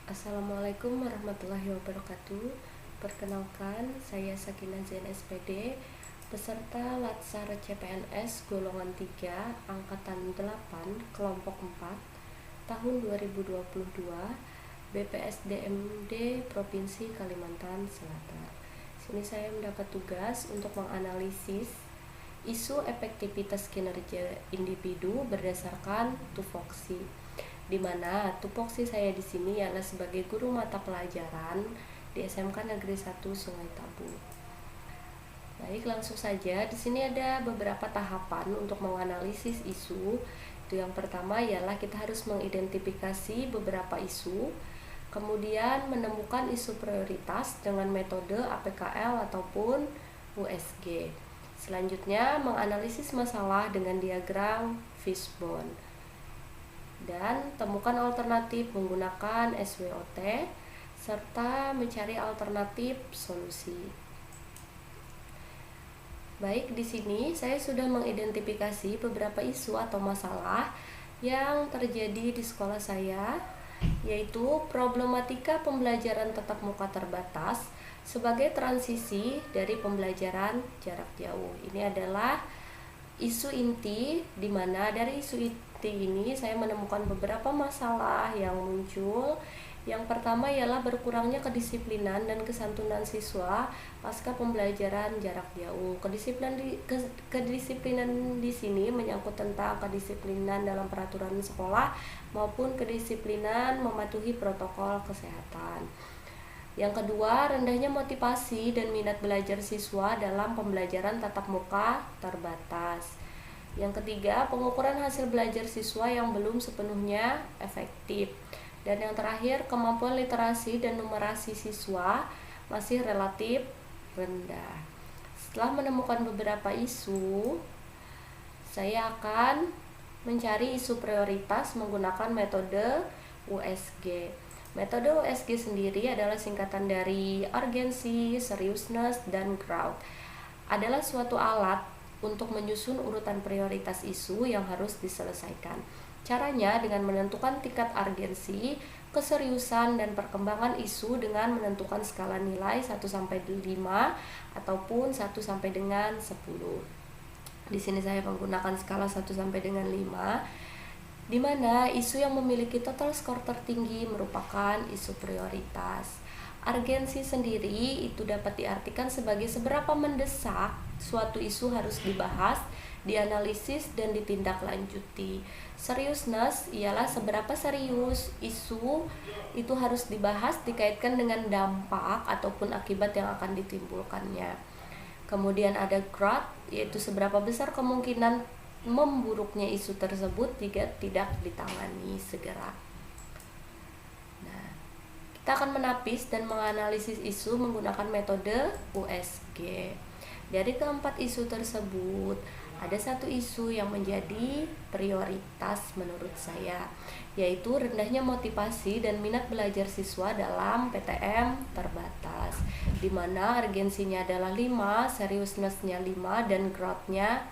Assalamualaikum warahmatullahi wabarakatuh. Perkenalkan, saya Sakinah Zain SPD, peserta Latsar CPNS golongan 3 angkatan 8 kelompok 4 tahun 2022 BPSDMD Provinsi Kalimantan Selatan. Sini saya mendapat tugas untuk menganalisis isu efektivitas kinerja individu berdasarkan tupoksi, di mana tupoksi saya di sini adalah sebagai guru mata pelajaran di SMK Negeri 1 Sungai Tabu. Baik, langsung saja. Di sini ada beberapa tahapan untuk menganalisis isu. Itu yang pertama ialah kita harus mengidentifikasi beberapa isu, kemudian menemukan isu prioritas dengan metode APKL ataupun USG. Selanjutnya, menganalisis masalah dengan diagram fishbone. Dan temukan alternatif menggunakan SWOT serta mencari alternatif solusi. Baik, di sini saya sudah mengidentifikasi beberapa isu atau masalah yang terjadi di sekolah saya, yaitu problematika pembelajaran tatap muka terbatas sebagai transisi dari pembelajaran jarak jauh. Ini adalah isu inti, di mana dari isu inti ini saya menemukan beberapa masalah yang muncul. Yang pertama ialah berkurangnya kedisiplinan dan kesantunan siswa pasca pembelajaran jarak jauh. Kedisiplinan di sini menyangkut tentang kedisiplinan dalam peraturan sekolah maupun kedisiplinan mematuhi protokol kesehatan. Yang kedua, rendahnya motivasi dan minat belajar siswa dalam pembelajaran tatap muka terbatas. Yang ketiga, pengukuran hasil belajar siswa yang belum sepenuhnya efektif. Dan yang terakhir, kemampuan literasi dan numerasi siswa masih relatif rendah. Setelah menemukan beberapa isu, saya akan mencari isu prioritas menggunakan metode USG. Metode USG sendiri adalah singkatan dari urgency, seriousness, dan crowd. Adalah suatu alat untuk menyusun urutan prioritas isu yang harus diselesaikan. Caranya dengan menentukan tingkat urgensi, keseriusan, dan perkembangan isu dengan menentukan skala nilai 1-5 ataupun 1 dengan 10. Di sini saya menggunakan skala 1-5, di mana isu yang memiliki total skor tertinggi merupakan isu prioritas. Urgensi sendiri itu dapat diartikan sebagai seberapa mendesak suatu isu harus dibahas, dianalisis, dan ditindaklanjuti. Seriousness ialah seberapa serius isu itu harus dibahas dikaitkan dengan dampak ataupun akibat yang akan ditimbulkannya. Kemudian ada crowd, yaitu seberapa besar kemungkinan memburuknya isu tersebut jika tidak ditangani segera. Nah, kita akan menapis dan menganalisis isu menggunakan metode USG. Dari keempat isu tersebut, ada satu isu yang menjadi prioritas menurut saya, yaitu rendahnya motivasi dan minat belajar siswa dalam PTM terbatas, di mana urgensinya adalah 5, seriousness-nya 5, dan growth-nya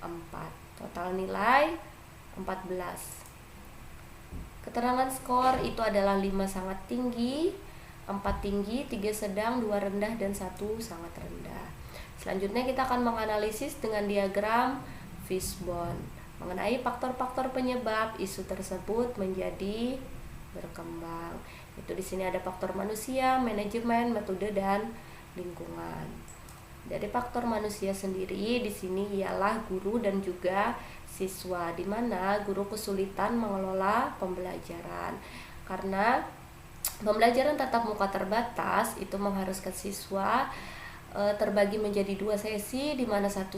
4. Total nilai 14. Keterangan skor itu adalah 5 sangat tinggi, 4 tinggi, 3 sedang, 2 rendah, dan 1 sangat rendah. Selanjutnya kita akan menganalisis dengan diagram fishbone mengenai faktor-faktor penyebab isu tersebut menjadi berkembang. Itu di sini ada faktor manusia, manajemen, metode, dan lingkungan. Dari faktor manusia sendiri di sini ialah guru dan juga siswa, di mana guru kesulitan mengelola pembelajaran karena pembelajaran tatap muka terbatas itu mengharuskan siswa terbagi menjadi 2 sesi, di mana satu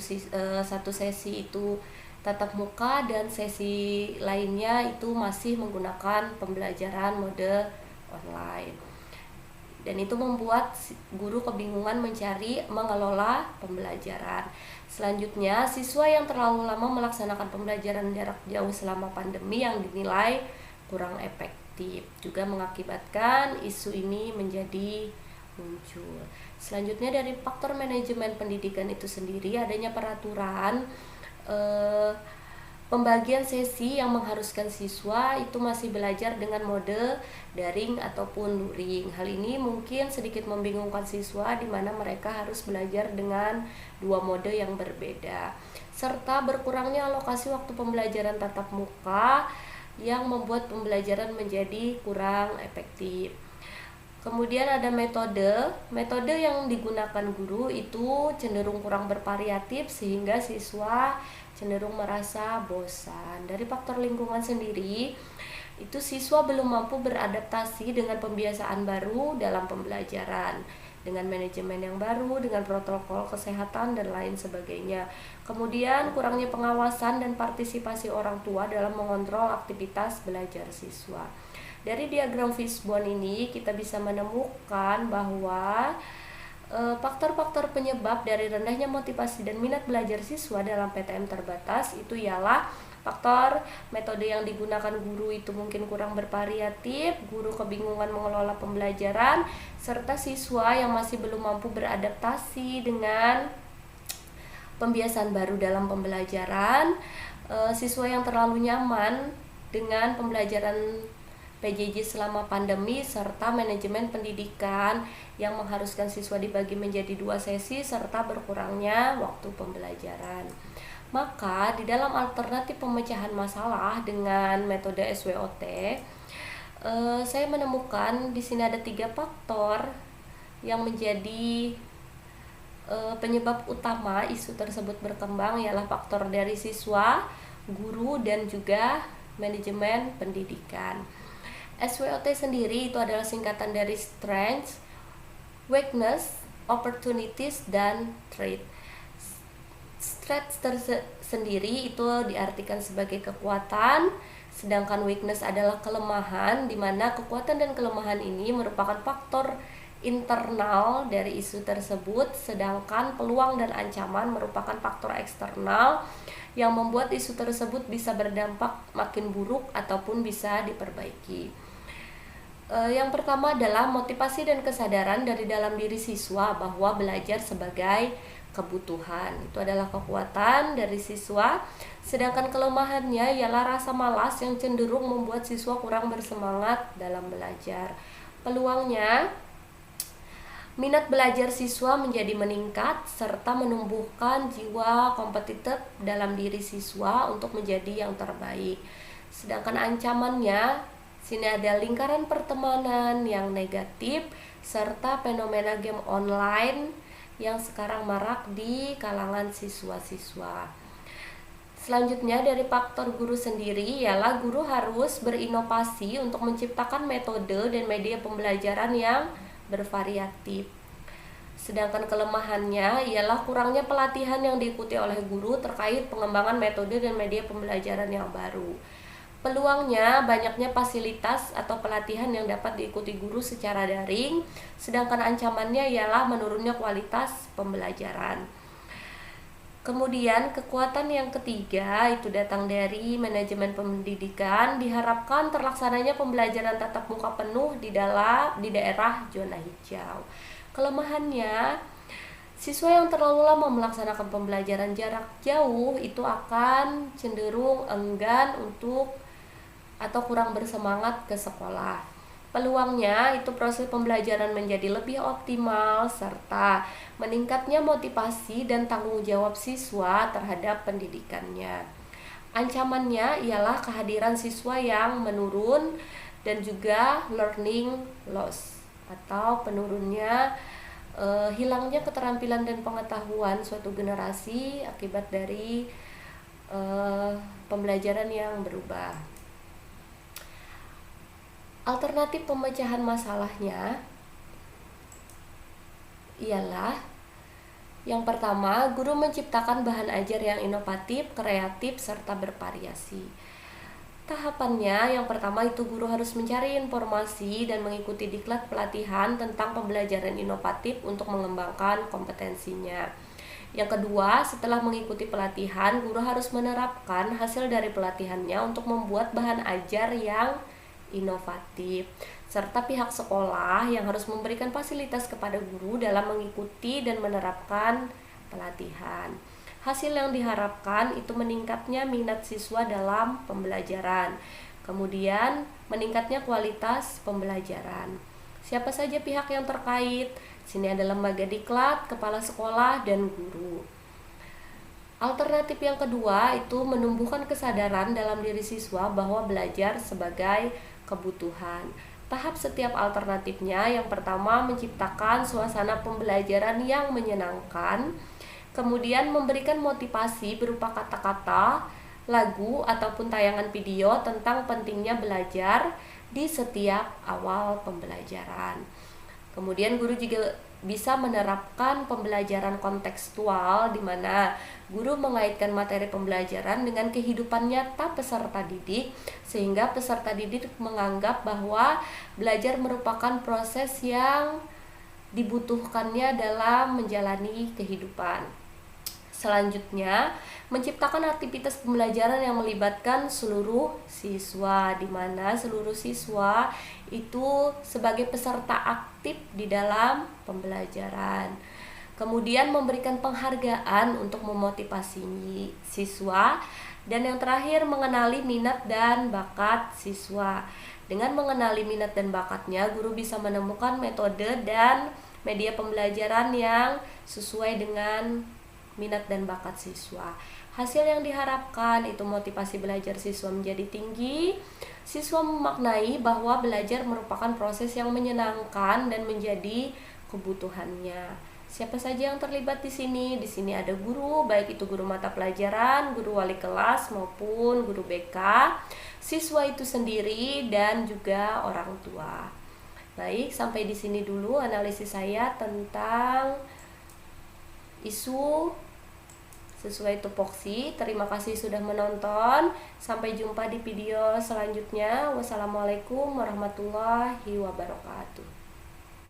sesi itu tatap muka dan sesi lainnya itu masih menggunakan pembelajaran mode online. Dan itu membuat guru kebingungan mengelola pembelajaran. Selanjutnya, siswa yang terlalu lama melaksanakan pembelajaran jarak jauh selama pandemi yang dinilai kurang efektif juga mengakibatkan isu ini menjadi muncul. Selanjutnya, dari faktor manajemen pendidikan itu sendiri adanya peraturan Pembagian sesi yang mengharuskan siswa itu masih belajar dengan mode daring ataupun luring. Hal ini mungkin sedikit membingungkan siswa di mana mereka harus belajar dengan dua mode yang berbeda. Serta berkurangnya alokasi waktu pembelajaran tatap muka yang membuat pembelajaran menjadi kurang efektif. Kemudian ada metode yang digunakan guru itu cenderung kurang bervariatif sehingga siswa cenderung merasa bosan. Dari faktor lingkungan sendiri, itu siswa belum mampu beradaptasi dengan pembiasaan baru dalam pembelajaran, dengan manajemen yang baru, dengan protokol kesehatan dan lain sebagainya. Kemudian kurangnya pengawasan dan partisipasi orang tua dalam mengontrol aktivitas belajar siswa. Dari diagram fishbone ini kita bisa menemukan bahwa faktor-faktor penyebab dari rendahnya motivasi dan minat belajar siswa dalam PTM terbatas itu ialah faktor metode yang digunakan guru itu mungkin kurang bervariatif, guru kebingungan mengelola pembelajaran, serta siswa yang masih belum mampu beradaptasi dengan pembiasaan baru dalam pembelajaran, siswa yang terlalu nyaman dengan pembelajaran PJJ selama pandemi, serta manajemen pendidikan yang mengharuskan siswa dibagi menjadi 2 sesi serta berkurangnya waktu pembelajaran. Maka di dalam alternatif pemecahan masalah dengan metode SWOT, saya menemukan di sini ada 3 faktor yang menjadi penyebab utama isu tersebut berkembang, ialah faktor dari siswa, guru, dan juga manajemen pendidikan. SWOT sendiri itu adalah singkatan dari strengths, weakness, opportunities, dan threat. Strengths sendiri itu diartikan sebagai kekuatan, sedangkan weakness adalah kelemahan, di mana kekuatan dan kelemahan ini merupakan faktor internal dari isu tersebut, sedangkan peluang dan ancaman merupakan faktor eksternal yang membuat isu tersebut bisa berdampak makin buruk ataupun bisa diperbaiki. Yang pertama adalah motivasi dan kesadaran dari dalam diri siswa bahwa belajar sebagai kebutuhan. Itu adalah kekuatan dari siswa, sedangkan kelemahannya ialah rasa malas yang cenderung membuat siswa kurang bersemangat dalam belajar. Peluangnya, minat belajar siswa menjadi meningkat serta menumbuhkan jiwa kompetitif dalam diri siswa untuk menjadi yang terbaik. Sedangkan ancamannya, sini ada lingkaran pertemanan yang negatif serta fenomena game online yang sekarang marak di kalangan siswa-siswa. Selanjutnya dari faktor guru sendiri ialah guru harus berinovasi untuk menciptakan metode dan media pembelajaran yang bervariatif. Sedangkan kelemahannya ialah kurangnya pelatihan yang diikuti oleh guru terkait pengembangan metode dan media pembelajaran yang baru. Peluangnya, banyaknya fasilitas atau pelatihan yang dapat diikuti guru secara daring, sedangkan ancamannya ialah menurunnya kualitas pembelajaran. Kemudian kekuatan yang ketiga itu datang dari manajemen pendidikan, diharapkan terlaksananya pembelajaran tatap muka penuh di daerah zona hijau. Kelemahannya, siswa yang terlalu lama melaksanakan pembelajaran jarak jauh itu akan cenderung enggan untuk atau kurang bersemangat ke sekolah. Peluangnya itu proses pembelajaran menjadi lebih optimal serta meningkatnya motivasi dan tanggung jawab siswa terhadap pendidikannya. Ancamannya ialah kehadiran siswa yang menurun dan juga learning loss atau penurunnya hilangnya keterampilan dan pengetahuan suatu generasi akibat dari pembelajaran yang berubah. Alternatif pemecahan masalahnya ialah yang pertama, guru menciptakan bahan ajar yang inovatif, kreatif, serta bervariasi. Tahapannya, yang pertama itu guru harus mencari informasi dan mengikuti diklat pelatihan tentang pembelajaran inovatif untuk mengembangkan kompetensinya. Yang kedua, setelah mengikuti pelatihan, guru harus menerapkan hasil dari pelatihannya untuk membuat bahan ajar yang inovatif, serta pihak sekolah yang harus memberikan fasilitas kepada guru dalam mengikuti dan menerapkan pelatihan. Hasil yang diharapkan itu meningkatnya minat siswa dalam pembelajaran. Kemudian meningkatnya kualitas pembelajaran. Siapa saja pihak yang terkait? Sini ada lembaga diklat, kepala sekolah, dan guru. Alternatif yang kedua itu menumbuhkan kesadaran dalam diri siswa bahwa belajar sebagai kebutuhan. Tahap setiap alternatifnya, yang pertama menciptakan suasana pembelajaran yang menyenangkan, kemudian memberikan motivasi berupa kata-kata, lagu, ataupun tayangan video tentang pentingnya belajar di setiap awal pembelajaran. Kemudian guru juga bisa menerapkan pembelajaran kontekstual di mana guru mengaitkan materi pembelajaran dengan kehidupan nyata peserta didik sehingga peserta didik menganggap bahwa belajar merupakan proses yang dibutuhkannya dalam menjalani kehidupan. Selanjutnya, menciptakan aktivitas pembelajaran yang melibatkan seluruh siswa, di mana seluruh siswa itu sebagai peserta aktif di dalam pembelajaran. Kemudian memberikan penghargaan untuk memotivasi siswa. Dan yang terakhir, mengenali minat dan bakat siswa. Dengan mengenali minat dan bakatnya, guru bisa menemukan metode dan media pembelajaran yang sesuai dengan minat dan bakat siswa. Hasil yang diharapkan itu motivasi belajar siswa menjadi tinggi. Siswa memaknai bahwa belajar merupakan proses yang menyenangkan dan menjadi kebutuhannya. Siapa saja yang terlibat di sini? Di sini ada guru, baik itu guru mata pelajaran, guru wali kelas maupun guru BK, siswa itu sendiri dan juga orang tua. Baik, sampai di sini dulu analisis saya tentang isu sesuai tupoksi. Terima kasih sudah menonton. Sampai jumpa di video selanjutnya. Wassalamualaikum warahmatullahi wabarakatuh.